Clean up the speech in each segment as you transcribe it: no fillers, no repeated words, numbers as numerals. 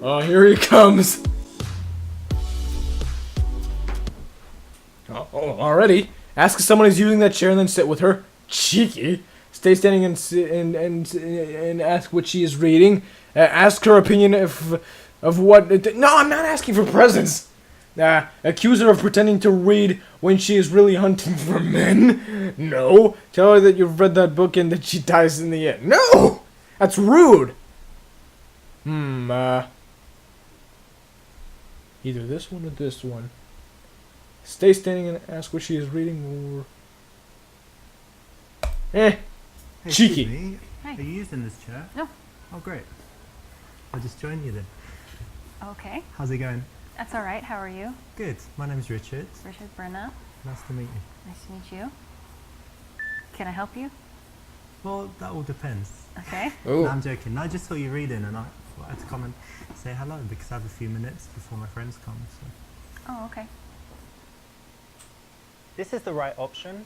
Oh, here he comes. Oh, already. Ask if someone is using that chair and then sit with her. Cheeky. Stay standing and ask what she is reading. Ask her opinion of what. No, I'm not asking for presents. Accuse her of pretending to read when she is really hunting for men. No. Tell her that you've read that book and that she dies in the end. No! That's rude. Either this one or this one. Stay standing and ask what she is reading, or... Hey, cheeky. Me. Are you using this chair? No. Oh, great. I'll just join you then. Okay. How's it going? That's all right. How are you? Good. My name's Richard. Richard Brenna. Nice to meet you. Nice to meet you. Can I help you? Well, that all depends. Okay. No, I'm joking. No, I just saw you reading and I thought I'd come and say hello because I have a few minutes before my friends come. So. Oh, okay. This is the right option.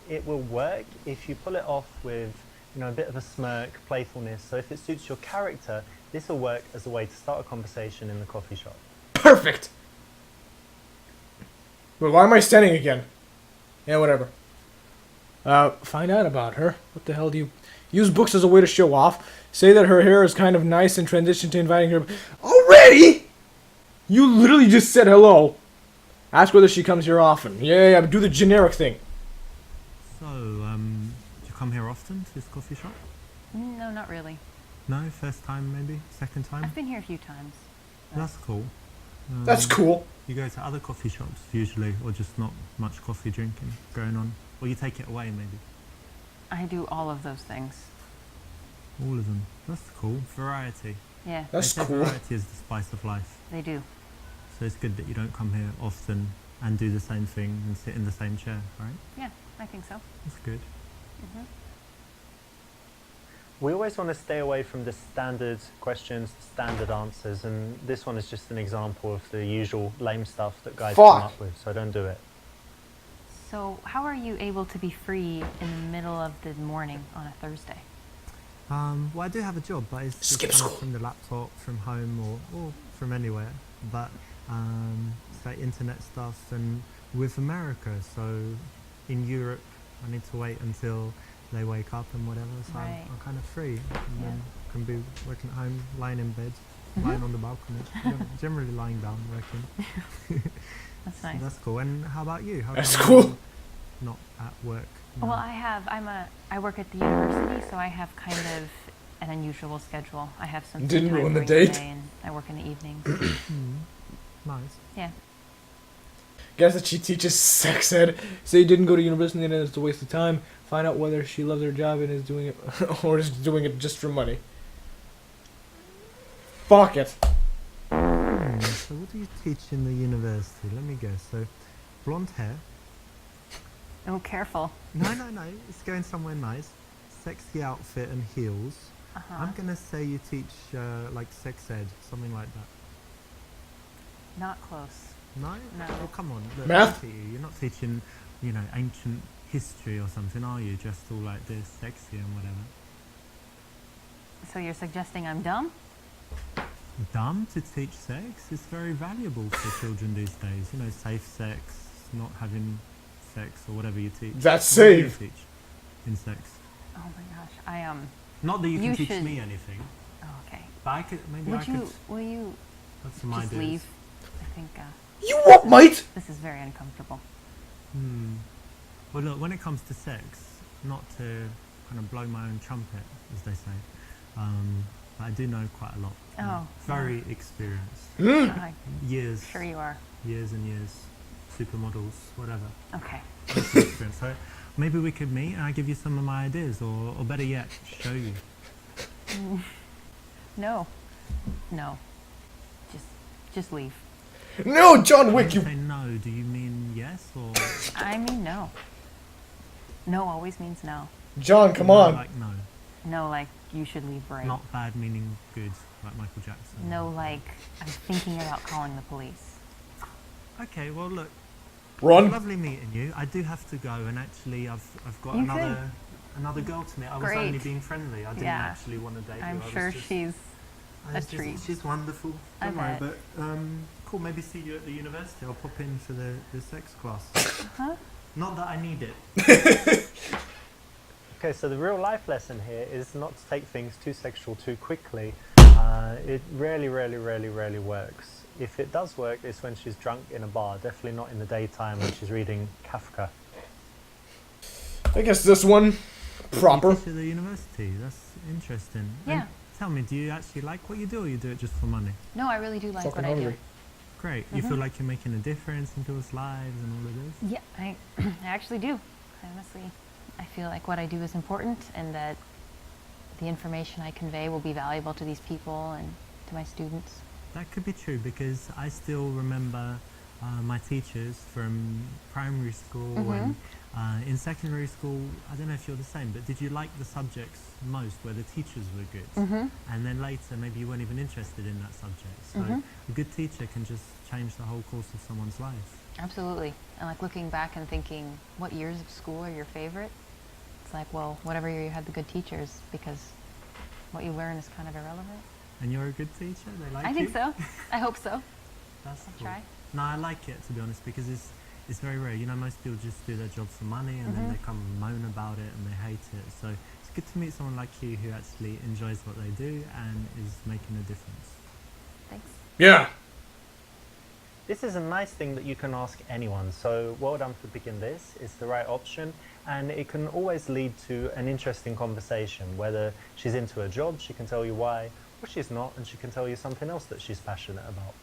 It will work if you pull it off with, a bit of a smirk, playfulness. So if it suits your character, this will work as a way to start a conversation in the coffee shop. Perfect! But why am I standing again? Yeah, whatever. Find out about her. What the hell do you... Use books as a way to show off. Say that her hair is kind of nice and transition to inviting her... Already?! You literally just said hello. Ask whether she comes here often. Yeah, do the generic thing. So, do you come here often to this coffee shop? No, not really. No? First time maybe? Second time? I've been here a few times. That's cool. That's cool. You go to other coffee shops usually, or just not much coffee drinking going on? Or you take it away maybe? I do all of those things. All of them. That's cool. Variety. Yeah. That's They say cool. Variety is the spice of life. They do. So it's good that you don't come here often and do the same thing and sit in the same chair, right? Yeah, I think so. That's good. Mm-hmm. We always want to stay away from the standard questions, standard answers, and this one is just an example of the usual lame stuff that guys come up with, so don't do it. So how are you able to be free in the middle of the morning on a Thursday? Well, I do have a job, but it's just kind of from the laptop, from home, or from anywhere. But it's like internet stuff, and with America, so in Europe, I need to wait until they wake up and whatever, so Right. I'm kind of free. And then can be working at home, lying in bed, lying on the balcony, generally lying down, working. That's So nice. that's cool. And how about you? How That's come cool. you're not at work? Well, I work at the university, so I have kind of an unusual schedule. I have some free Didn't time ruin the during date. day, and I work in the evenings. Nice. Yeah. Guess that she teaches sex ed. Say you didn't go to university and it's a waste of time. Find out whether she loves her job and is doing it, or is doing it just for money. Fuck it. So what do you teach in the university? Let me guess. So, blonde hair. Oh, careful. No. It's going somewhere nice. Sexy outfit and heels. Uh-huh. I'm gonna say you teach like sex ed, something like that. Not close. No? No. Oh, come on. Look, Math? look at you. You're not teaching, ancient history or something, are you? Just all like this, sexy and whatever. So you're suggesting I'm dumb? Dumb to teach sex? It's very valuable for children these days. Safe sex, not having sex or whatever you teach. That's What do you safe. teach in sex? Oh my gosh. Not that you can You teach should- me anything, Oh, okay. but I could Will you have some just ideas. leave? I think You what, mate? this is very uncomfortable. Well, look, when it comes to sex, not to kind of blow my own trumpet, as they say, but I do know quite a lot. Oh, Very experienced. I'm Years. sure you are. Years and years. Supermodels, whatever. Okay. Lots of experience. So maybe we could meet and I give you some of my ideas, or better yet, show you. No. Just leave. No, John When Wick, you you... say no, do you mean yes or I mean no. No always means no. John, come no, on. like no? No, like you should leave right. Not bad meaning good, like Michael Jackson. No, like I'm thinking about calling the police. Okay, well look, Run. lovely meeting you. I do have to go, and actually I've got You another girl to meet. I was Great. only being friendly. I didn't Yeah. actually want to date I'm you. I was sure just she's treat. She's wonderful. I Don't worry, bet. but cool. Maybe see you at the university. I'll pop in for the sex class. Huh? Not that I need it. Okay, so the real life lesson here is not to take things too sexual too quickly. It rarely works. If it does work, it's when she's drunk in a bar, definitely not in the daytime when she's reading Kafka. I guess this one, proper. You teach at the university. That's interesting. Yeah. And tell me, do you actually like what you do, or you do it just for money? No, I really do like Fucking what I do. hungry. Great. You feel like you're making a difference in people's lives and all of this? Yeah, I actually do. Honestly, I feel like what I do is important and that the information I convey will be valuable to these people and to my students. That could be true, because I still remember my teachers from primary school and in secondary school. I don't know if you're the same, but did you like the subjects most where the teachers were good? And then later maybe you weren't even interested in that subject. So a good teacher can just change the whole course of someone's life. Absolutely. And like looking back and thinking, what years of school are your favorite? It's like, well, whatever year you had the good teachers, because what you learn is kind of irrelevant. And you're a good teacher? They like you? I think so. I hope so. That's I'll cool. try. No, I like it, to be honest, because it's very rare. You know, most people just do their job for money and then they come and moan about it and they hate it. So it's good to meet someone like you who actually enjoys what they do and is making a difference. Thanks. Yeah. This is a nice thing that you can ask anyone, so well done for picking this. It's the right option, and it can always lead to an interesting conversation. Whether she's into a job, she can tell you why, or she's not, and she can tell you something else that she's passionate about.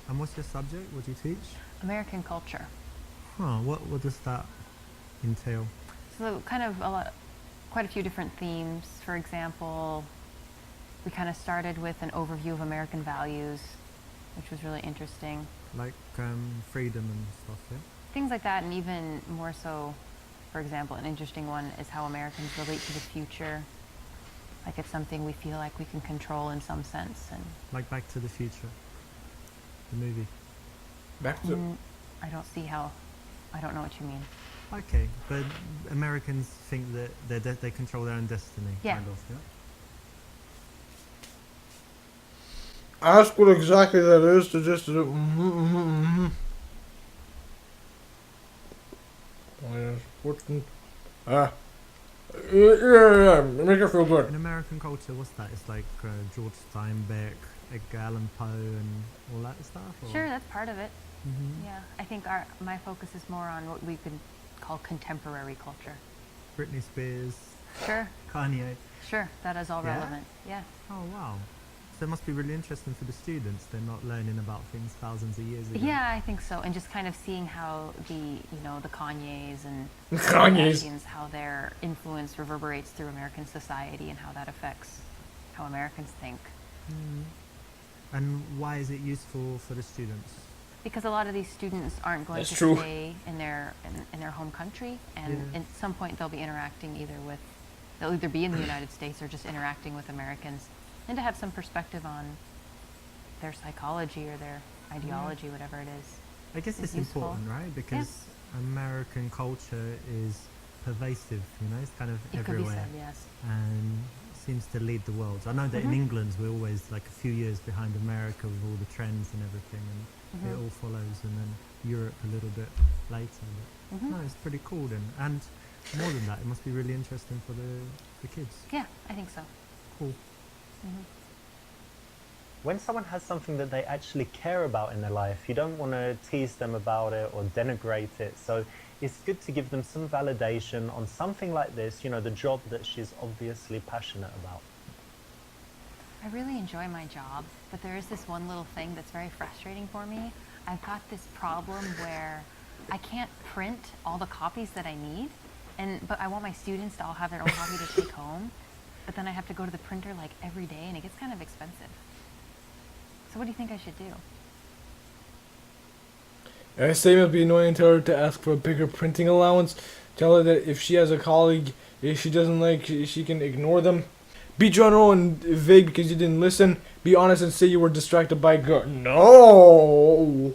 And what's your subject? What do you teach? American culture. Huh, what does that entail? So kind of quite a few different themes. For example, we kind of started with an overview of American values, which was really interesting. Like freedom and stuff, yeah? Things like that, and even more so, for example, an interesting one is how Americans relate to the future. Like it's something we feel like we can control in some sense. And Like Back to the Future, the movie. Back to I don't see how, I don't know what you mean. Okay, but Americans think that they control their own destiny, Yeah. kind of, yeah? ask what exactly that is to just do. Important. Yeah. Make her feel In good. American culture, what's that? It's like George Steinbeck, Edgar Allan Poe, and all that stuff? Or? Sure, that's part of it. Mhm. Yeah, I think my focus is more on what we could call contemporary culture. Britney Spears, Sure, Kanye. sure, that is all Yeah? relevant. Yeah. Oh, wow. So it must be really interesting for the students. They're not learning about things thousands of years ago. Yeah, I think so. And just kind of seeing how the Kanyes and Kanyes. Kardashians, how their influence reverberates through American society and how that affects how Americans think. And why is it useful for the students? Because a lot of these students aren't going That's to true. stay in their home country, and Yeah. at some point they'll be interacting they'll either be in the United States or just interacting with Americans, and to have some perspective on their psychology or their ideology, whatever it is. I guess It's it's useful. important, right? Because American culture is pervasive, you know, it's kind of It could be everywhere. said, yes. And seems to lead the world. I know that in England we're always like a few years behind America with all the trends and everything, and it all follows, and then Europe a little bit later. But no, it's pretty cool then. And more than that, it must be really interesting for the kids. Yeah, I think so. Cool. When someone has something that they actually care about in their life, you don't want to tease them about it or denigrate it. So it's good to give them some validation on something like this, you know, the job that she's obviously passionate about. I really enjoy my job, but there is this one little thing that's very frustrating for me. I've got this problem where I can't print all the copies that I need, but I want my students to all have their own copy to take home, but then I have to go to the printer like every day, and it gets kind of expensive. So what do you think I should do? Same as be annoying to her to ask for a bigger printing allowance. Tell her that if she has a colleague she doesn't like, she can ignore them. Be general and vague because you didn't listen. Be honest and say you were distracted by girl. No.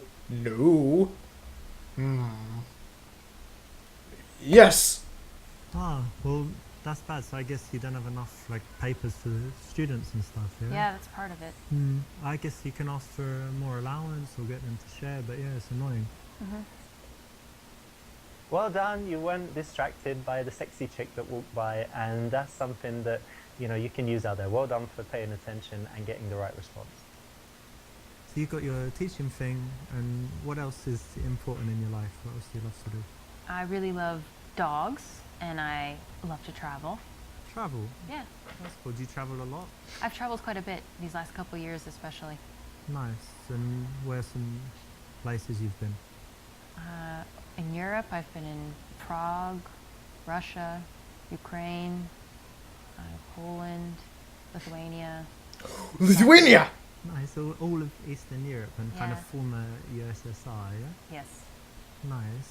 Yes. Ah, well, That's bad. So I guess you don't have enough like papers for the students and stuff. Yeah. Yeah, that's part of it. I guess you can ask for more allowance or get them to share, but yeah, it's annoying. Well done, you weren't distracted by the sexy chick that walked by, and that's something that you can use out there. Well done for paying attention and getting the right response. So you got your teaching thing, and what else is important in your life? What else do you love to do? I really love dogs, and I love to travel. Travel. Yeah, That's cool. Do you travel a lot? I've traveled quite a bit these last couple of years, especially. Nice. And where some places you've been? In Europe, I've been in Prague, Russia, Ukraine, Poland, Lithuania. Lithuania! Nice. All of Eastern Europe and kind of Yeah. former USSR, yeah? Yes. Nice.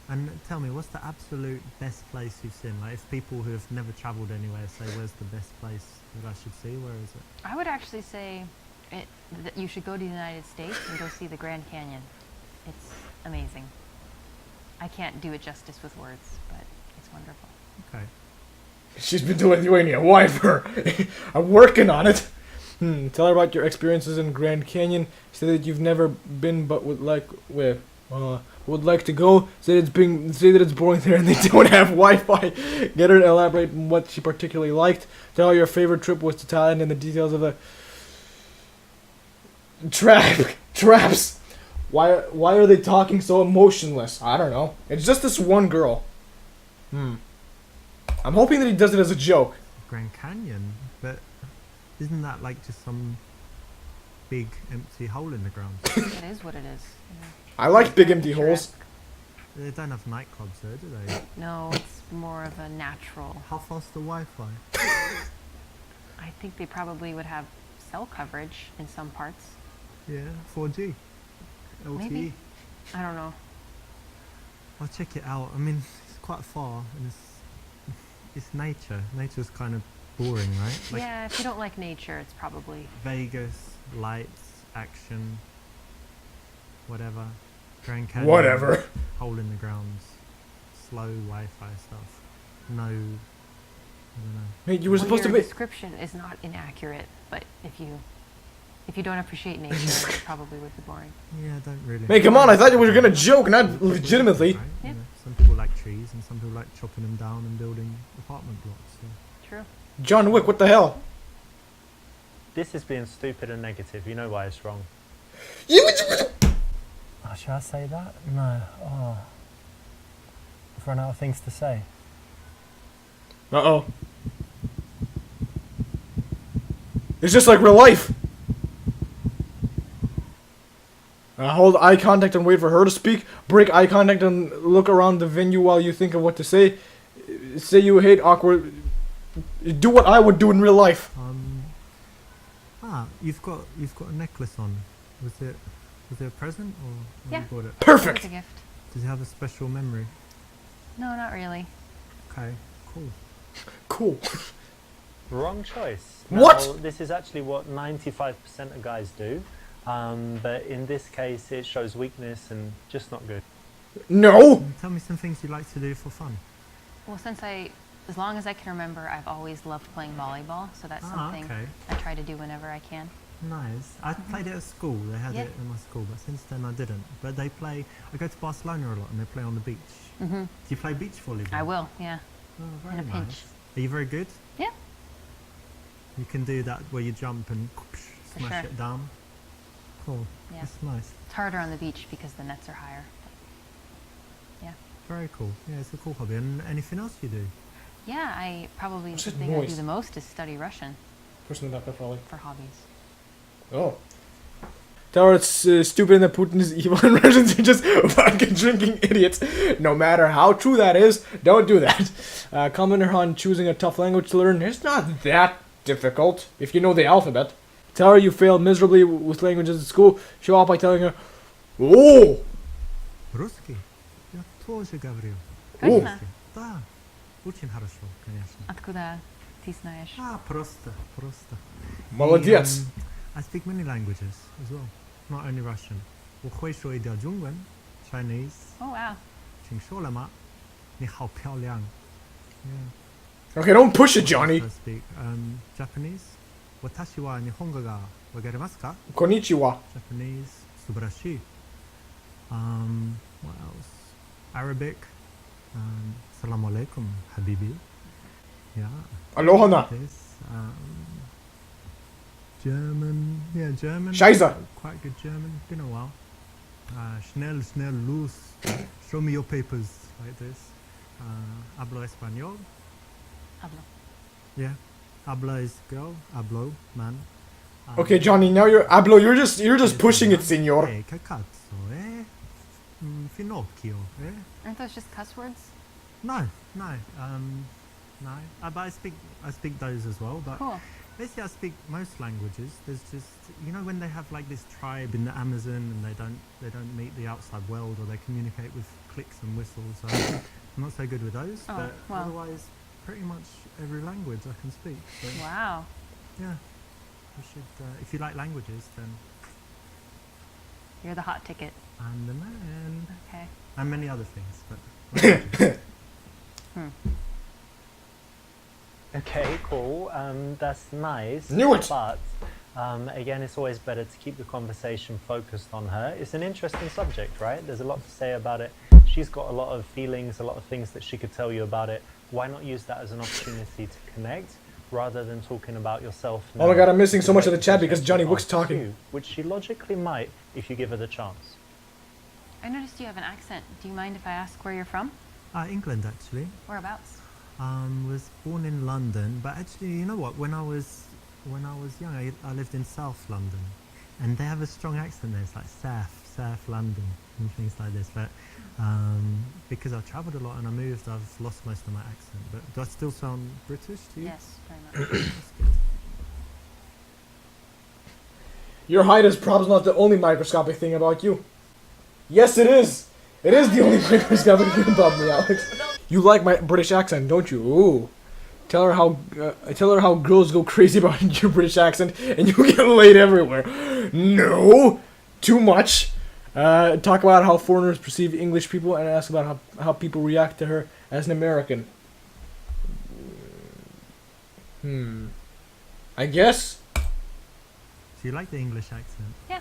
And tell me, what's the absolute best place you've seen? Like, if people who have never travelled anywhere say, where's the best place that I should see? Where is it? I would actually say that you should go to the United States and go see the Grand Canyon. It's amazing. I can't do it justice with words, but it's wonderful. Okay. She's been to Lithuania. Why for? I'm working on it. Tell her about your experiences in Grand Canyon. Say that you've never been, but would like to go. Say that it's boring there and they don't have Wi-Fi. Get her to elaborate on what she particularly liked. Tell her your favorite trip was to Thailand and the details of the traps. Why are they talking so emotionless? I don't know. It's just this one girl. I'm hoping that he does it as a joke. Grand Canyon? But isn't that like just some big empty hole in the ground? It is what it is. Yeah. I like big empty holes. They don't have nightclubs there, do they? No, it's more of a natural. How fast the Wi-Fi? I think they probably would have cell coverage in some parts. Yeah, 4G. LTE. Maybe. I don't know. I'll check it out. I mean, it's quite far, and it's nature. Nature's kind of boring, right? Like Yeah, if you don't like nature, it's probably... Vegas, lights, action, whatever. Grand Canyon. Whatever. Hole in the ground. Slow Wi-Fi stuff. No, I don't know. Mate, you were supposed to your be. description is not inaccurate, but if you don't appreciate nature, it probably would be boring. Yeah, I don't really. Mate, come on! I thought you were gonna joke, not legitimately. Right? Yeah. You know, some people like trees, and some people like chopping them down and building apartment blocks. So. True. John Wick, what the hell? This is being stupid and negative. You know why it's wrong. Oh, should I say that? No. Oh. I've run out of things to say. Uh-oh. It's just like real life. Hold eye contact and wait for her to speak. Break eye contact and look around the venue while you think of what to say. Say you hate awkward. Do what I would do in real life. You've got a necklace on. Was it a present or Yeah. you bought it? It's a Perfect. gift. Does it have a special memory? No, not really. Okay, cool. Cool. Wrong choice. What? Now, this is actually what 95% of guys do. But in this case, it shows weakness and just not good. No. Tell me some things you like to do for fun. Well, as long as I can remember, I've always loved playing volleyball, so that's something okay. I try to do whenever I can. Nice. I played it at school. They had Yeah. it in my school, but since then I didn't. But I go to Barcelona a lot and they play on the beach. Mm-hmm. Do you play beach volleyball? I will, yeah. Oh, In very a pinch. nice. Are you very good? Yeah. You can do that where you jump and smash sure. it down. Cool. Yeah. That's nice. It's harder on the beach because the nets are higher. Yeah. Very cool. Yeah, it's a cool hobby. And anything else you do? Yeah, I probably What's the that thing I do noise? the most is study Russian Person about that probably. for hobbies. Oh. Tell her it's stupid and that Putin is evil and Russians are just fucking drinking idiots. No matter how true that is, don't do that. Comment her on choosing a tough language to learn. It's not that difficult if you know the alphabet. Tell her you failed miserably with languages at school. Show off by telling her, oh! Русский? Я тоже говорю. Точно? Да. Очень хорошо, конечно. Откуда ты знаешь? Просто. Молодец. I speak many languages as well, not only Russian. 我会说一点中文 Chinese, Oh, wow. 请说了吗？你好漂亮. Yeah. Okay, don't push it, Johnny. I speak Japanese. Watashi wa Nihongo ga wagarimasu ka? Konnichiwa. Japanese. Subarashi. What else? Arabic. Assalamu alaikum, habibi. Yeah. Aloha na. This. German. Yeah, German. Scheiße. Quite good German. Been a while. Schnell, schnell, los. Show me your papers. Like this. Hablo español. Hablo. Yeah. Habla is girl. Hablo, man. Okay, Johnny, now you're just pushing it, senor. Hey, che cazzo, eh? Finocchio, eh? Aren't those just cuss words? No. No. But I speak those as well. But Cool. basically, I speak most languages. There's just when they have like this tribe in the Amazon and they don't meet the outside world, or they communicate with clicks and whistles. So I'm not so good with those. Oh, but well. otherwise, pretty much every language I can speak. So, Wow. yeah. You should, if you like languages, then You're the hot ticket. I'm the man. Okay. And many other things, but languages. Okay, cool. That's nice. Knew it. But again, it's always better to keep the conversation focused on her. It's an interesting subject, right? There's a lot to say about it. She's got a lot of feelings, a lot of things that she could tell you about it. Why not use that as an opportunity to connect rather than talking about yourself? Oh my now? god, I'm missing so much of the chat because Johnny Wick's Ask talking. you, which she logically might if you give her the chance. I noticed you have an accent. Do you mind if I ask where you're from? England, actually. Whereabouts? Was born in London, but actually, you know what? When I was young, I lived in South London, and they have a strong accent there. It's like South London, and things like this. But because I've travelled a lot and I moved, I've lost most of my accent. But do I still sound British to you? Yes, very much. That's good. Your height is probably not the only microscopic thing about you. Yes, it is. It is the only microscopic thing about me, Alex. You like my British accent, don't you? Ooh. Tell her how girls go crazy about your British accent, and you get laid everywhere. No, too much. Talk about how foreigners perceive English people, and ask about how people react to her as an American. I guess. Do you like the English accent? Yeah.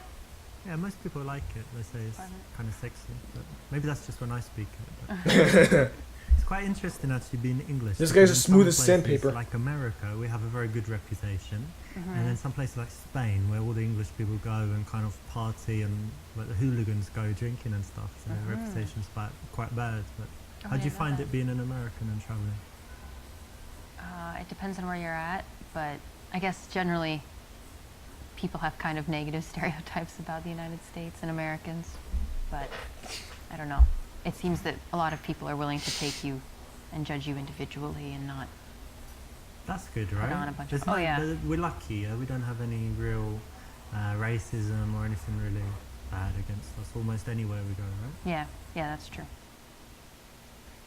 Yeah, most people like it. They say it's Pleasant. kind of sexy, but maybe that's just when I speak it. But it's quite interesting actually being English. This because guy's as in smooth some as places sandpaper. Like America, we have a very good reputation, Mm-hmm. and then some places like Spain, where all the English people go and kind of party and like the hooligans go drinking and stuff. So their reputation's quite bad. But Oh, how do I you didn't know find that. it being an American and traveling? It depends on where you're at, but I guess generally people have kind of negative stereotypes about the United States and Americans, but I don't know. It seems that a lot of people are willing to take you and judge you individually and not. That's good, Put right? on a bunch There's of- oh, yeah. We're lucky. We don't have any real racism or anything really bad against us almost anywhere we go, right? Yeah, that's true.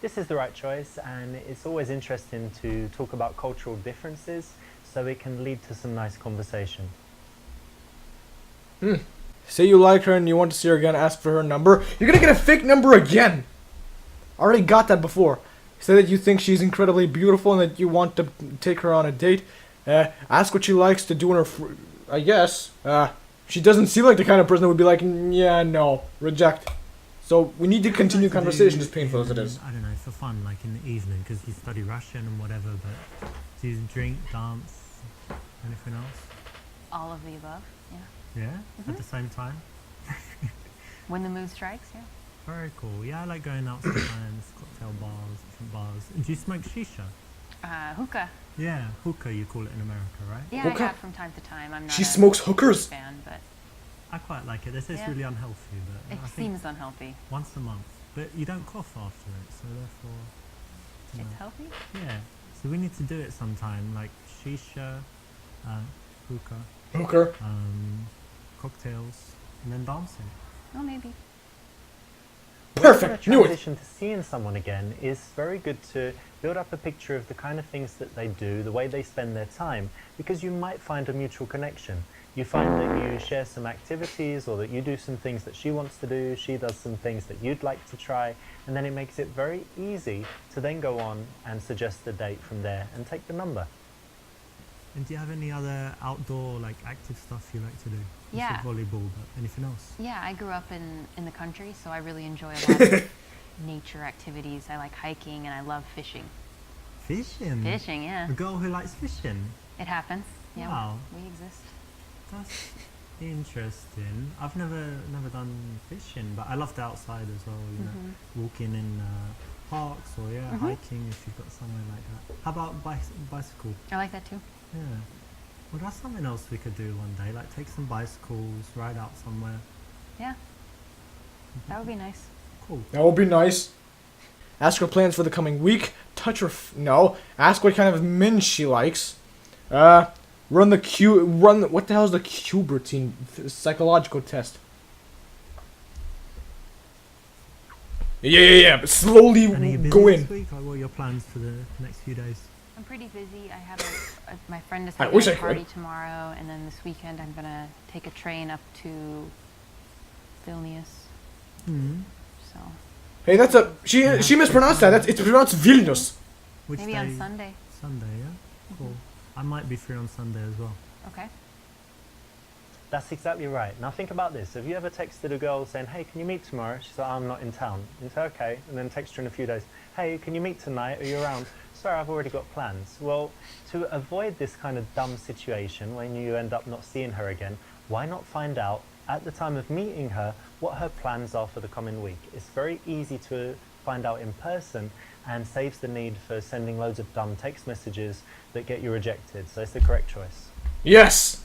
This is the right choice, and it's always interesting to talk about cultural differences so it can lead to some nice conversation. Say you like her and you want to see her again, ask for her number. You're gonna get a fake number again! I already got that before. Say that you think she's incredibly beautiful and that you want to take her on a date. Ask what she likes to do in her I guess. She doesn't seem like the kind of person that would be like, yeah, no, reject. So we need to continue What do you like to conversation do as painful as it in- is. I don't know, for fun, like in the evening, because you study Russian and whatever, but do you drink, dance, anything else? All of the above, yeah. Yeah? At the same time? When the mood strikes, yeah. Very cool. Yeah, I like going out sometimes, cocktail bars, different bars. And do you smoke shisha? Hookah. Yeah, hookah you call it in America, right? Yeah, Hookah? I have from time to time. I'm not She a smokes hookers? fan, but I quite like it. They say it's Yeah. really unhealthy, but it I think seems unhealthy. once a month. But you don't cough after it, so therefore, you know. It's healthy? Yeah. So we need to do it sometime, like shisha, hookah, Hooker. cocktails, and then dancing. Oh, maybe. Perfect. When you Knew it. transition to seeing someone again, it's very good to build up a picture of the kind of things that they do, the way they spend their time, because you might find a mutual connection. You find that you share some activities, or that you do some things that she wants to do, she does some things that you'd like to try, and then it makes it very easy to then go on and suggest a date from there and take the number. And do you have any other outdoor, like, active stuff you like to do? You Yeah. said volleyball, but anything else? Yeah, I grew up in the country, so I really enjoy a lot of nature activities. I like hiking and I love fishing. Fishing? Fishing, yeah. A girl who likes fishing? It happens. Yeah, Wow. we exist. That's interesting. I've never done fishing, but I love the outside as well, you know, walking in parks or hiking if you've got somewhere like that. How about bicycle? I like that too. Yeah. Well, that's something else we could do one day, like take some bicycles, ride out somewhere. Yeah, that would be nice. Cool. That would be nice. Ask her plans for the coming week. Touch her. No. Ask what kind of men she likes. Run what the hell is the cube routine? Psychological test. Yeah. Slowly And are you busy go this in. week? Like, what are your plans for the next few days? I'm pretty busy. I have my friend is I having wish I a could. party tomorrow, and then this weekend I'm gonna take a train up to Vilnius. So Hey, that's a she mispronounced that. It's pronounced Vilnius. Which maybe day? on Sunday. Sunday, yeah? Cool. I might be free on Sunday as well. Okay. That's exactly right. Now think about this. Have you ever texted a girl saying, hey, can you meet tomorrow? She's like, I'm not in town. You say, okay. And then text her in a few days, hey, can you meet tonight? Are you around? Sorry, I've already got plans. Well, to avoid this kind of dumb situation when you end up not seeing her again, why not find out at the time of meeting her what her plans are for the coming week? It's very easy to find out in person and saves the need for sending loads of dumb text messages that get you rejected. So it's the correct choice. Yes.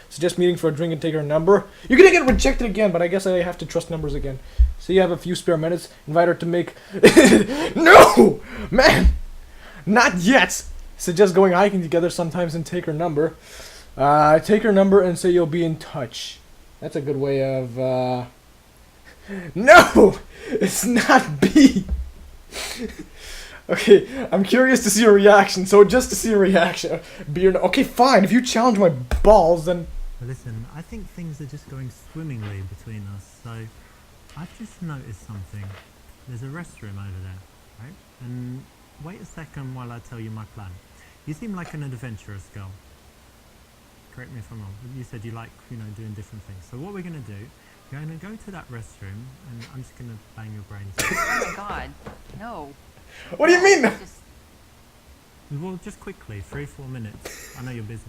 Suggest meeting for a drink and take her number. You're gonna get rejected again, but I guess I have to trust numbers again. So you have a few spare minutes. Invite her to make. No, man, not yet. Suggest going hiking together sometimes and take her number. Take her number and say you'll be in touch. That's a good way of. No, it's not B. Okay, I'm curious to see your reaction. So just to see a reaction, B or no. Okay, fine. If you challenge my balls, then. But listen, I think things are just going swimmingly between us, so I've just noticed something. There's a restroom over there, right? And wait a second while I tell you my plan. You seem like an adventurous girl. Correct me if I'm wrong. You said you like, doing different things. So what we're going to do, you're going to go to that restroom, and I'm just going to bang your brains out. Oh my God, no. What do you mean? Just, Well, just quickly, 3-4 minutes. I know you're busy.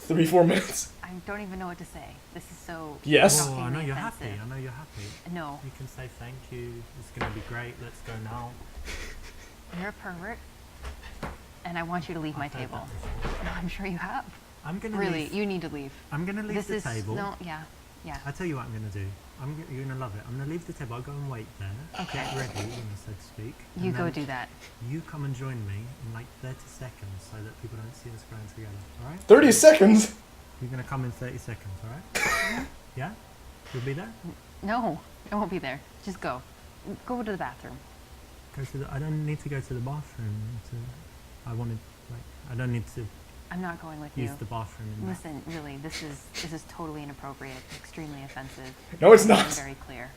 3-4 minutes. I don't even know what to say. This is so. Yes. Oh, I know shockingly you're offensive. happy. I know you're happy. No, You can say thank you. It's going to be great. Let's go now. you're a pervert, and I want you to leave my I've heard table. that before. No, I'm sure you have. I'm going to Really, leave. you need to leave. I'm going to leave This the is table. no, yeah. I tell you what I'm going to do. You're going to love it. I'm going to leave the table. I'll go and wait there. Okay. Get ready, so to speak. You and go then do that. You come and join me in like 30 seconds so that people don't see us going together. All right? 30 seconds. You're going to come in 30 seconds, all right? Yeah? You'll be there? No, I won't be there. Just go. Go to the bathroom. I don't need to go to the bathroom. I don't need to I'm not going with use you. the bathroom. In that. Listen, really, this is totally inappropriate, extremely offensive. No, it's I'm not. being very clear.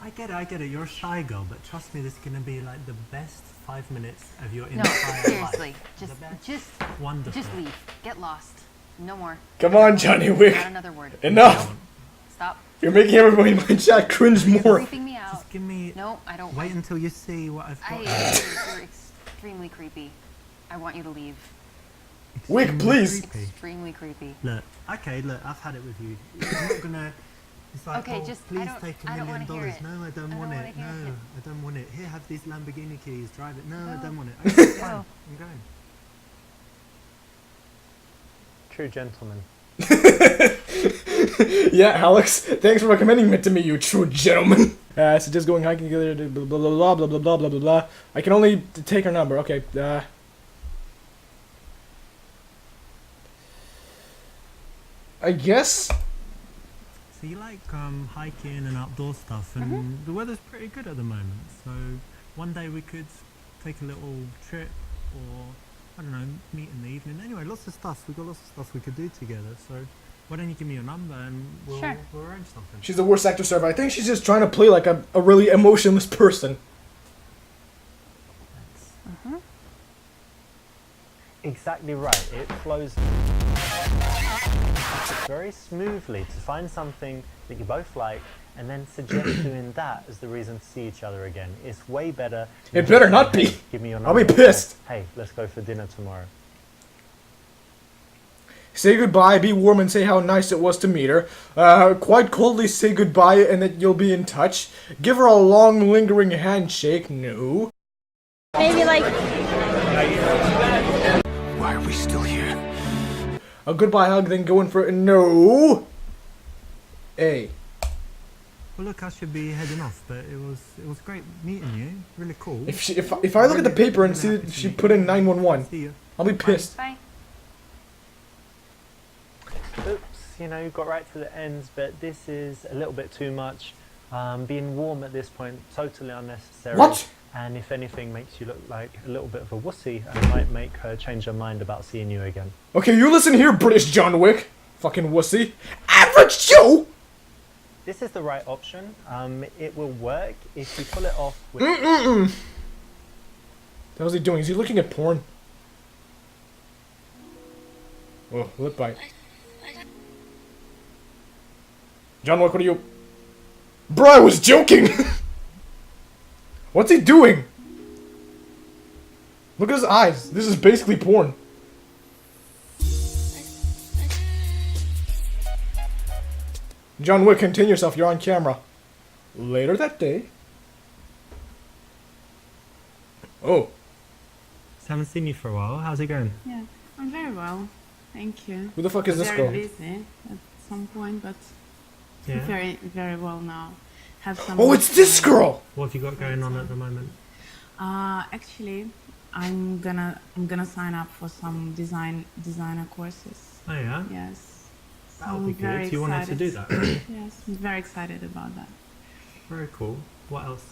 I get it. You're a shy girl, but trust me, this is going to be like the best 5 minutes of your No, entire seriously, life. just Wonderful. just leave. Get lost. No more. Come on, Johnny Wick. Not another word. Enough. Stop. You're making everybody in my chat cringe You're more. creeping me out. Just give me... No, I don't. Wait until you see what I've got. You're extremely creepy. I want you to leave. Wick, Extremely please. creepy. Extremely creepy. Look, I've had it with you. I'm not gonna. It's like, Okay, oh, just- I please don't- take I $1 don't million. wanna hear it. No, I don't I want don't it. wanna hear No, it. I don't want it. Here, have these Lamborghini keys. Drive it. No, I No. don't want it. Okay, fine. No. I'm going. True gentleman. Yeah, Alex. Thanks for recommending it to me, you true gentleman. So just going hiking together. Blah blah blah blah blah blah blah blah blah. I can only take her number. Okay. I guess. So you like hiking and outdoor stuff, and the weather's pretty good at the moment. So one day we could take a little trip, or I don't know, meet in the evening. Anyway, lots of stuff. We've got lots of stuff we could do together. So why don't you give me your number and we'll arrange something. She's the worst actor ever. I think she's just trying to play like a really emotionless person. Exactly right. It flows very smoothly to find something that you both like and then suggest doing that as the reason to see each other again. It's way better. It better not be. Give me your number. I'll be pissed. Hey, let's go for dinner tomorrow. Say goodbye, be warm, and say how nice it was to meet her. Quite coldly say goodbye and that you'll be in touch. Give her a long, lingering handshake. No. Maybe like... Why are we still here? A goodbye hug, then go in for... No! A. Well, look, I should be heading off, but it was great meeting you. Really cool. If I look at the paper and see that she put in 911, I'll be pissed. Bye. Oops, you know, you got right to the end, but this is a little bit too much. Being warm at this point, totally unnecessary. What? And if anything, makes you look like a little bit of a wussy and might make her change her mind about seeing you again. Okay, you listen here, British John Wick. Fucking wussy. Average Joe! This is the right option. It will work if you pull it off with... What the hell's he doing? Is he looking at porn? Oh, lip bite. John Wick, what are you... Bro, I was joking! What's he doing? Look at his eyes. This is basically porn. John Wick, contain yourself. You're on camera. Later that day. Oh. Haven't seen you for a while. How's it going? Yeah, I'm very well. Thank you. Who the fuck is this girl? Very busy at some point, but Yeah. very, very well now. Have some. Oh, it's this girl! What have you got going on at the moment? Actually, I'm gonna sign up for some designer courses. Oh yeah? Yes. That would I'm be very good. You wanted to do that? Yes, I'm very excited about that. Very cool. What else?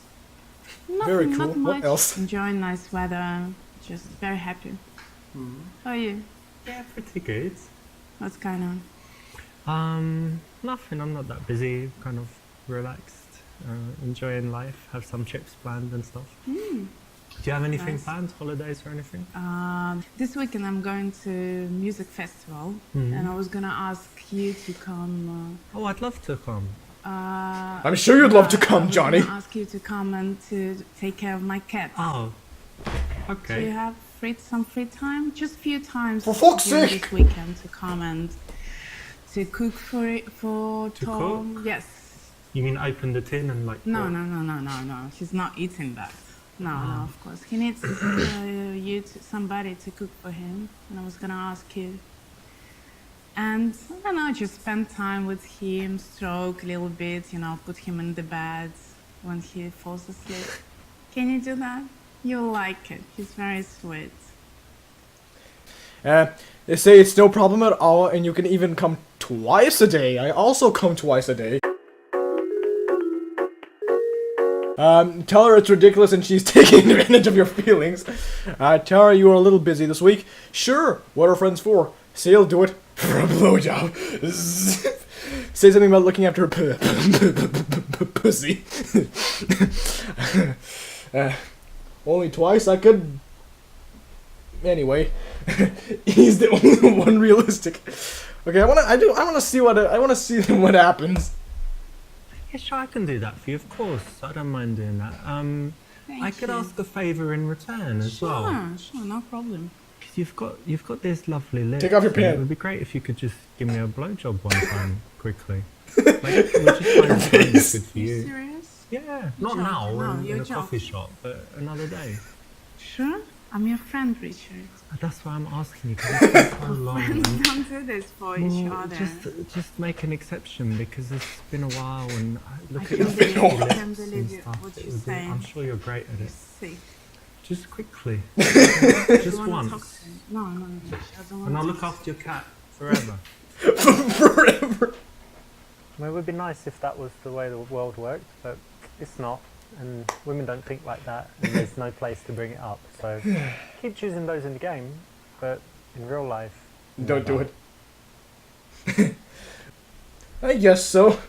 Nothing, Very cool. not What much. else? Enjoying nice weather. Just very happy. How are you? Yeah, pretty good. What's going on? Nothing. I'm not that busy. Kind of relaxed, enjoying life. Have some trips planned and stuff. Do you have anything Nice. planned? Holidays or anything? This weekend I'm going to music festival, and I was gonna ask you to come. Oh, I'd love to come. I'm sure you'd love to come, Johnny. I was gonna ask you to come and to take care of my cat. Oh, Do you okay. have some free time? Just few times. For fuck's during sake! This weekend to come and to cook for To Tom. cook? Yes. You mean open the tin and like? No, what? no. She's not eating that. No, of course. He needs somebody to cook for him, and I was gonna ask you. And I don't know, just spend time with him, stroke a little bit, put him in the bed when he falls asleep. Can you do that? You'll like it. He's very sweet. They say it's no problem at all, and you can even come twice a day. I also come twice a day. Tell her it's ridiculous and she's taking advantage of your feelings. Tell her you are a little busy this week. Sure, what are friends for? Say you'll do it for a blowjob. Say something about looking after her pussy. Only twice I could... Anyway, he's the only one realistic. Okay, I wanna see what happens. Yeah, sure, I can do that for you, of course. I don't mind doing that. I could you. ask a favour in return as well. Sure, no problem. Because you've got this lovely lips. Take off your and It pants. would be great if you could just give me a blowjob one time, quickly. Like, we'll just find a time that's good for You you. serious? Yeah, not joking. now No, in you're a coffee joking. shop, but another day. Sure? I'm your friend, Richard. That's why I'm asking you, because it's been so long. Friends and- don't do this for each Well, other. just make an exception because it's been a while and look I at can't your believe, while. I lips can't believe and you, stuff. what It you're would be- saying. I'm sure you're great at it. See, Just quickly, you just wanna talk once, to me? No, I don't and I'll want look to. after your cat forever. Forever. mean, it would be nice if that was the way the world worked, but it's not. And women don't think like that, and there's no place to bring it up. So keep choosing those in the game, but in real life, Don't do it. I guess so.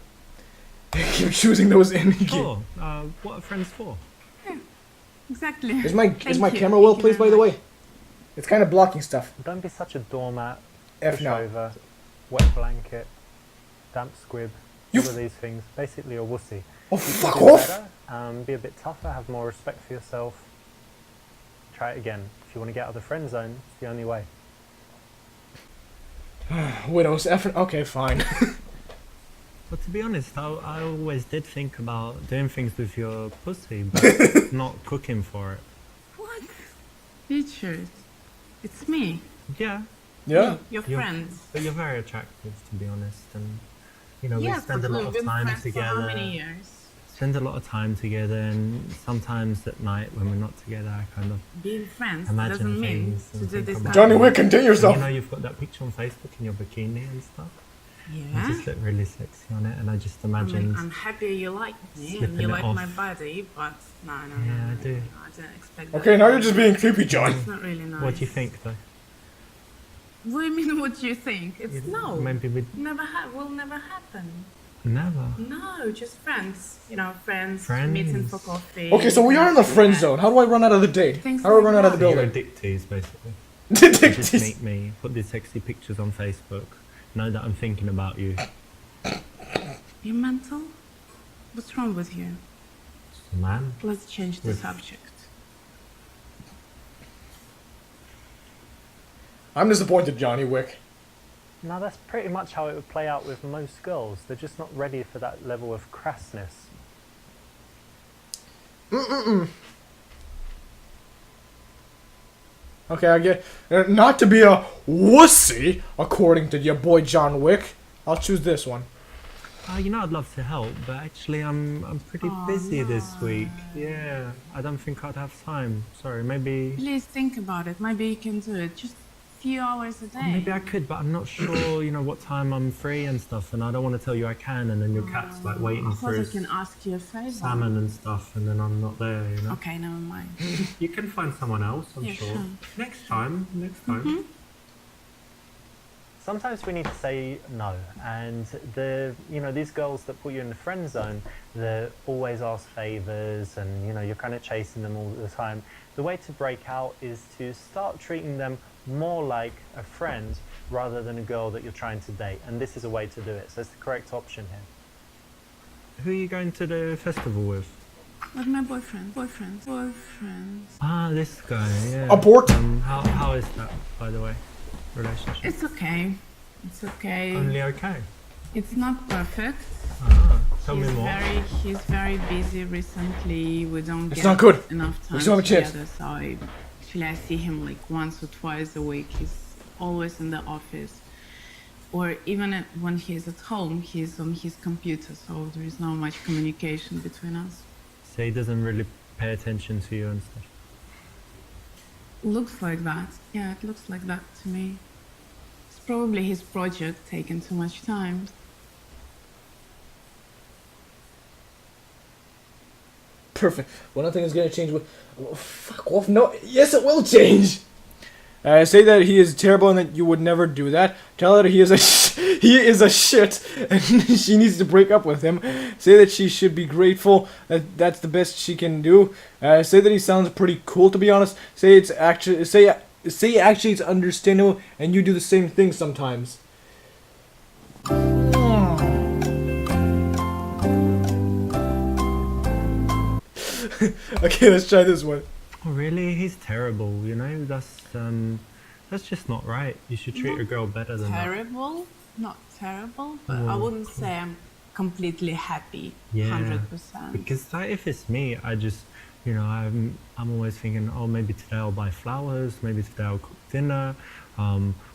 Keep choosing those in the game. Sure. What are friends for? Exactly. Is my Thank my you. camera well Thank you placed, by very the much. way? It's kind of blocking stuff. Don't be such a doormat, F no. pushover, wet blanket, damp squib, You all of these things. Basically a wussy. Oh, You can fuck do off! better, be a bit tougher, have more respect for yourself. Try it again. If you want to get out of the friend zone, it's the only way. Widows, F. Okay, fine. But to be honest, I always did think about doing things with your pussy, but not cooking for it. What? Richard, it's me. Yeah, Yeah. Me, your You're- friend. but you're very attractive, to be honest. And you know, we Yes, spend a but lot we've of been time friends for how together. many years? Spend a lot of time together, and sometimes at night when we're not together, I kind of. Being friends Imagine doesn't mean things to and do think this about kind Johnny of- Wick, contain yourself. You know, you've got that picture on Facebook in your bikini and stuff. You Yeah. just look really sexy on it, and I just I mean, imagine. I'm happy you like me Slipping and you it like off. my body, but no, Yeah, I do. I didn't expect that. Okay, now you're just being creepy, John. It's not really nice. What do you think, though? What do you mean? What do you think? It's no. Maybe we Will never happen. never. No, just friends. You know, friends. Friends. Meeting for coffee. Okay, so we are in the friend zone. How do I run out of the date? Things How do I like run out of the that. You're a building? dick tease, basically. You just Detectives. meet me, put these sexy pictures on Facebook, know that I'm thinking about you. You mental? What's wrong with you? Just a man. Let's change the With- subject. I'm disappointed, Johnny Wick. Now that's pretty much how it would play out with most girls. They're just not ready for that level of crassness. Okay, I get not to be a wussy, according to your boy John Wick. I'll choose this one. You know, I'd love to help, but actually I'm pretty busy this week. Yeah, I don't think I'd have time. Sorry, maybe Please think about it. Maybe you can do it. Just a few hours a day. maybe I could, but I'm not sure, you know, what time I'm free and stuff, and I don't want to tell you I can, and then your cat's like waiting I for thought I his can ask you a favor. salmon and stuff, and then I'm not there, you know. Okay, never mind. You can find someone else, I'm Yeah, sure. sure. Next time. Sometimes we need to say no, and these girls that put you in the friend zone, they always ask favors, and you know you're kind of chasing them all the time. The way to break out is to start treating them more like a friend rather than a girl that you're trying to date, and this is a way to do it. So it's the correct option here. Who are you going to the festival with? With my boyfriend. Ah, this guy. Yeah. Abort. How is that, by the way? Relationship. It's okay. It's okay. Only okay. It's not perfect. Tell me more. He's very busy recently. We don't It's get not good. enough time We still have a chance. together. So I see him like once or twice a week. He's always in the office. Or even when he's at home, he's on his computer. So there is not much communication between us. So he doesn't really pay attention to you and stuff. Looks like that. Yeah, it looks like that to me. It's probably his project taking too much time. Perfect. Well, nothing is gonna change. Oh, fuck off. No. Yes, it will change. Say that he is terrible and that you would never do that. Tell her he is a he is a shit and she needs to break up with him. Say that she should be grateful that that's the best she can do. Say that he sounds pretty cool, to be honest. Say it's actually say actually it's understandable and you do the same thing sometimes. Okay, let's try this one. Oh, really? He's terrible, you know? That's just not right. You should treat a girl better than that. Terrible? Not terrible, but I wouldn't say I'm completely happy. Yeah. 100%. Because like, if it's me, I just, you know, I'm always thinking, oh, maybe today I'll buy flowers, maybe today I'll cook dinner.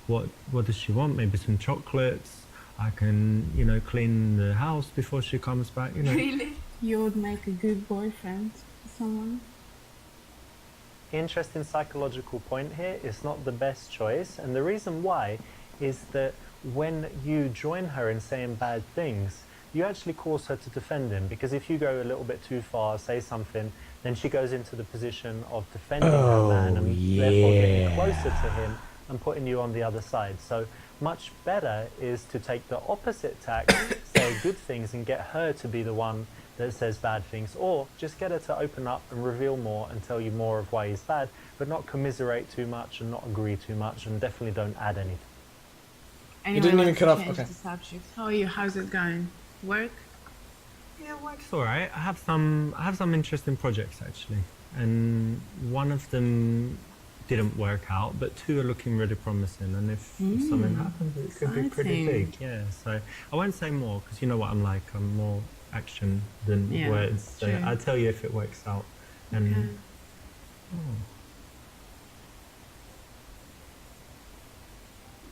What does she want? Maybe some chocolates. I can, you know, clean the house before she comes back, you know. Really? You would make a good boyfriend for someone? Interesting psychological point here. It's not the best choice, and the reason why is that when you join her in saying bad things, you actually cause her to defend him, because if you go a little bit too far, say something, then she goes into the position of defending her man and therefore getting closer to him and putting you on the other side. So much better is to take the opposite tack, say good things and get her to be the one that says bad things, or just get her to open up and reveal more and tell you more of why he's bad, but not commiserate too much and not agree too much, and definitely don't add anything. Anyway, didn't even let's cut off- change okay. the subject. How are you? How's it going? Work? Yeah, work's alright. I have some interesting projects actually, and one of them didn't work out, but two are looking really promising. And if something happens, it could be pretty exciting. big. Yeah. So I won't say more because you know what I'm like. I'm more action than Yeah, words. So true. I'll tell you if it works out. And Okay.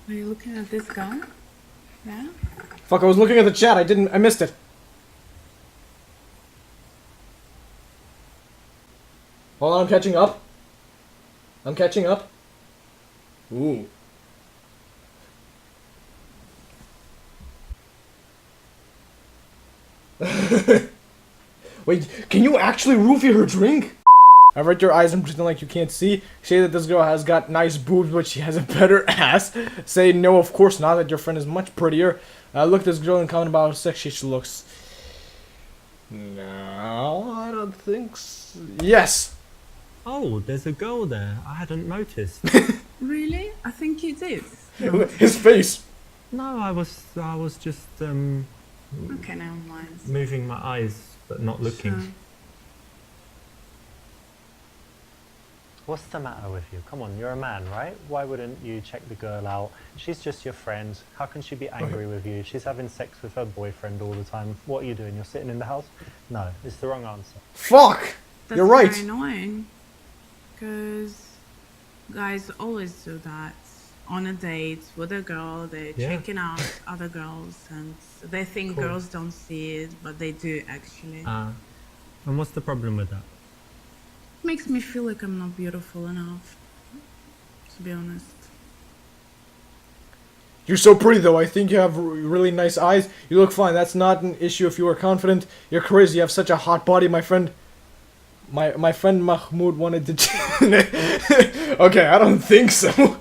Are you looking at this guy? Yeah? Fuck, I was looking at the chat. I missed it. Hold on, I'm catching up. I'm catching up. Ooh. Wait, can you actually roofie her drink? I read your eyes and pretend like you can't see. Say that this girl has got nice boobs, but she has a better ass. Say no, of course not, that your friend is much prettier. Look at this girl and comment about how sexy she looks. No, I don't think so. Yes! oh, there's a girl there. I hadn't noticed. Really? I think you did. His face! No, I was just Okay, never mind. moving my eyes but not looking. Sure. What's the matter with you? Come on, you're a man, right? Why wouldn't you check the girl out? She's just your friend. How can she be angry with you? She's having sex with her boyfriend all the time. What are you doing? You're sitting in the house? No, it's the wrong answer. Fuck! That's You're right. very annoying. Because guys always do that. On a date with a girl, they're Yeah. checking out other girls and they think Cool. girls don't see it, but they do actually. And what's the problem with that? Makes me feel like I'm not beautiful enough, to be honest. You're so pretty though, I think you have really nice eyes. You look fine, that's not an issue if you are confident. You're crazy, you have such a hot body, my friend. My friend Mahmud wanted to... Okay, I don't think so.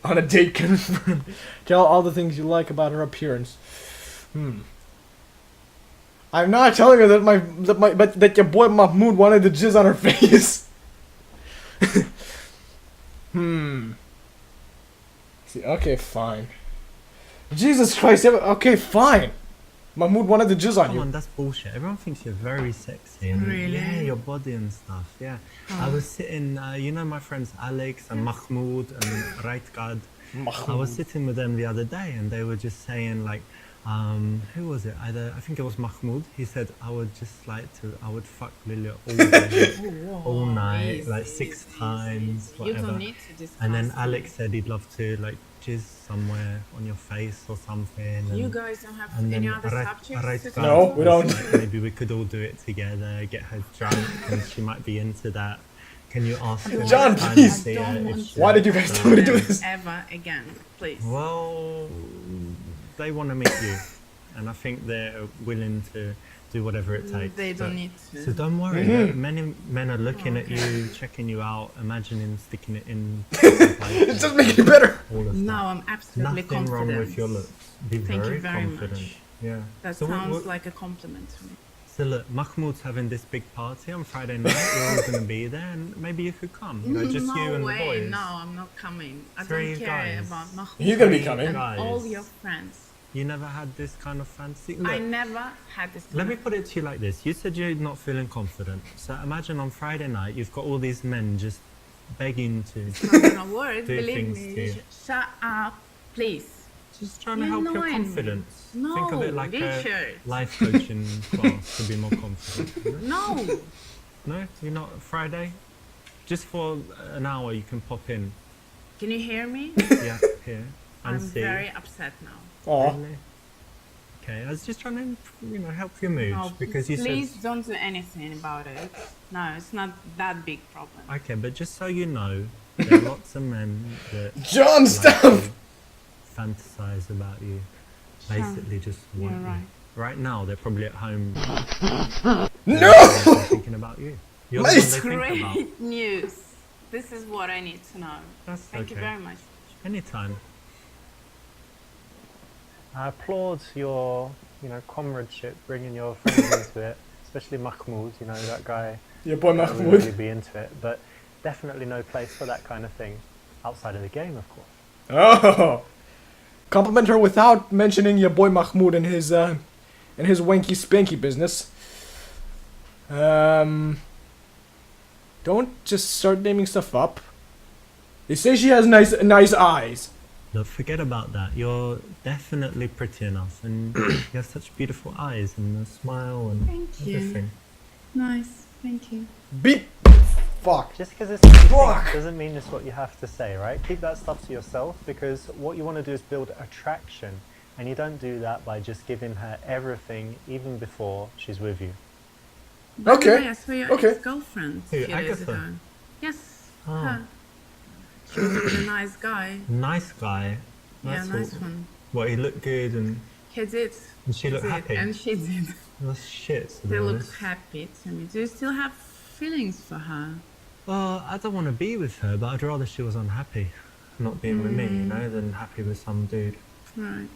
On a date confirmed. Tell all the things you like about her appearance. I'm not telling her that your boy Mahmud wanted to jizz on her face. See, okay, fine. Jesus Christ, okay, fine. Mahmud wanted to jizz on Come you. on, that's bullshit. Everyone thinks you're very sexy. And Really? Yeah, your body and stuff, yeah. I was sitting, you know my friends Alex and Mahmud and Raitkad. I was sitting with them the other day and they were just saying like, who was it? I think it was Mahmud. He said, I would fuck Lilia all day, all night, like 6 times, You whatever. don't need to discuss And then it. Alex said he'd love to like jizz somewhere on your face or something. You and- guys don't have and any then other subjects to talk No, about? we don't. Maybe we could all do it together, get her drunk, and she might be into that. Can you ask her? John, and please. see I her don't if want she to. Why did you guys likes tell me to do it? this? Ever again, please. Well, they want to meet you, and I think they're willing to do whatever it takes. They don't but- need to. So don't worry. Mm-hmm. Many men are looking at you, checking you out, imagining sticking it in. It's just making it better. all of No, that. I'm absolutely Nothing confident. wrong with your looks. Be Thank very you very confident. much. Yeah. That So sounds like a compliment to me. So look, Mahmoud's having this big party on Friday night. We're all going to be there, and maybe you could come. You know, just no you and way, the boys. no, I'm not coming. I 3 don't care guys. about Mahmoud He's gonna be Three coming. and guys. all your friends. You never had this kind of fantasy? I Look, never had this. let me put it to you like this. You said you're not feeling confident. So imagine on Friday night, you've got all these men just begging to... It's not gonna work. do Believe things me. to you. Shut up, please. Just trying to You're help your annoying me. confidence. No, Think of it like Richard. a life coaching class to be more confident. You know? No. No? You're not Friday? Just for an hour you can pop in. Can you hear me? Yeah, here. And I'm see. very upset now. Aw. Really? Okay, I was just trying to, help your mood No, because you please said. don't do anything about it. No, it's not that big problem. Okay, but just so you know, there are lots of men that John, like stop! to fantasize about you. Basically, just want You're right. you. right now they're probably at home No! thinking about you. You're the one they think about. Great news. This is what I need to know. That's Thank you okay. very much. Anytime. I applaud your, comradeship, bringing your friends into it, especially Mahmud, that guy. Your boy That would Mahmud. really be into it, but definitely no place for that kind of thing outside of the game, of course. Oh! Compliment her without mentioning your boy Mahmud and his wanky spanky business. Don't just start naming stuff up. They say she has nice eyes. Look, forget about that. You're definitely pretty enough, and you have such beautiful eyes and a smile and Thank you. everything. Nice. Thank you. Beep. Fuck. Just because it's what you Fuck. think doesn't mean it's what you have to say, right? Keep that stuff to yourself, because what you want to do is build attraction, and you don't do that by just giving her everything even before she's with you. By the Okay. way, I saw your Okay. ex-girlfriend a Who, few days Agatha? ago. Yes. Oh. Her. She was with a nice guy. Nice guy. Yeah, That's nice what- one. What, he looked good and He did. she He looked did, happy? and she did. That's shit, to be They honest. looked happy to me. Do you still have feelings for her? Well, I don't want to be with her, but I'd rather she was unhappy not being with me, than happy with some dude. Right.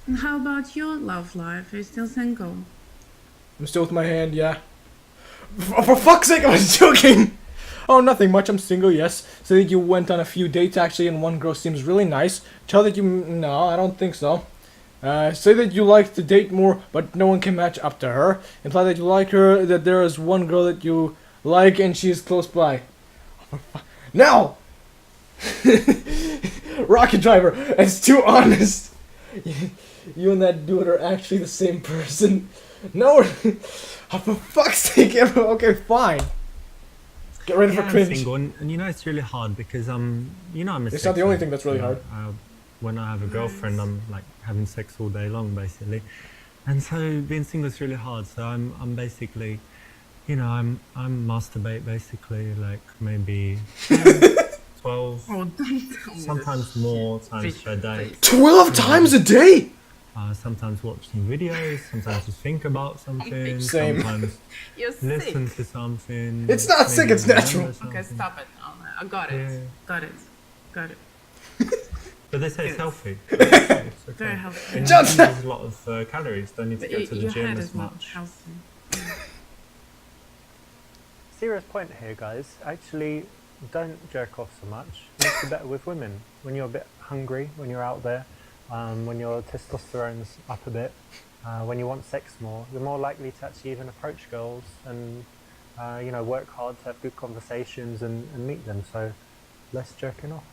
And how about your love life? Are you still single? I'm still with my hand, yeah. For fuck's sake, I was joking! Oh, nothing much, I'm single, yes. Say that you went on a few dates, actually, and one girl seems really nice. Tell that you... No, I don't think so. Say that you like to date more, but no one can match up to her. Imply that you like her, that there is one girl that you like, and she is close by. Now! Rocket Driver, it's too honest. You and that dude are actually the same person. No, oh, for fuck's sake, okay, fine. Get ready for I'm cringe. single, and it's really hard because I'm a It's not the only sexist, thing that's really hard. When I have a girlfriend, I'm like having sex all day long, basically, and so being single is really hard. So I'm basically, I'm masturbate basically like maybe 12, Oh, don't tell me sometimes more times per day. 12 times a day? Sometimes watch some videos, sometimes just think about something, Same. sometimes You're listen sick. to something. It's not sick, maybe it's natural. remember Okay, something. stop it. Oh, I got it. Yeah. Got it. Got it. But they say it's Good. healthy. It's okay. Very healthy. And Just- there's a lot of calories. Don't need to But go to the your gym head as is not much. healthy. Serious point here, guys. Actually, don't jerk off so much. It makes you better with women. When you're a bit hungry, when you're out there, when your testosterone's up a bit, when you want sex more, you're more likely to actually even approach girls and work hard to have good conversations and meet them. So, less jerking off.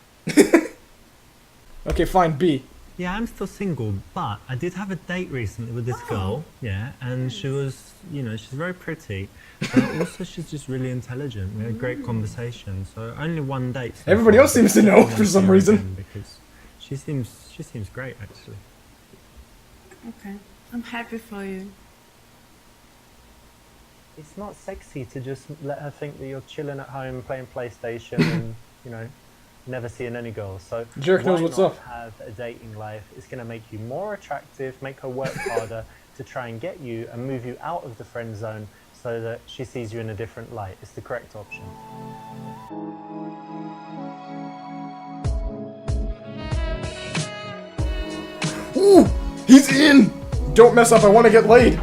Okay, fine, B. Yeah, I'm still single, but I did have a date recently with this girl, yeah, and she was, she's very pretty, but also she's just really intelligent. We had a great conversation, so only one date. so Everybody far, else seems but to I know wanna for see some her reason. again because she seems great, actually. Okay. I'm happy for you. It's not sexy to just let her think that you're chilling at home playing PlayStation and, never seeing any girls. So Jerk knows why what's not up. have a dating life? It's going to make you more attractive, make her work harder to try and get you and move you out of the friend zone so that she sees you in a different light. It's the correct option. Ooh, he's in! Don't mess up, I want to get laid.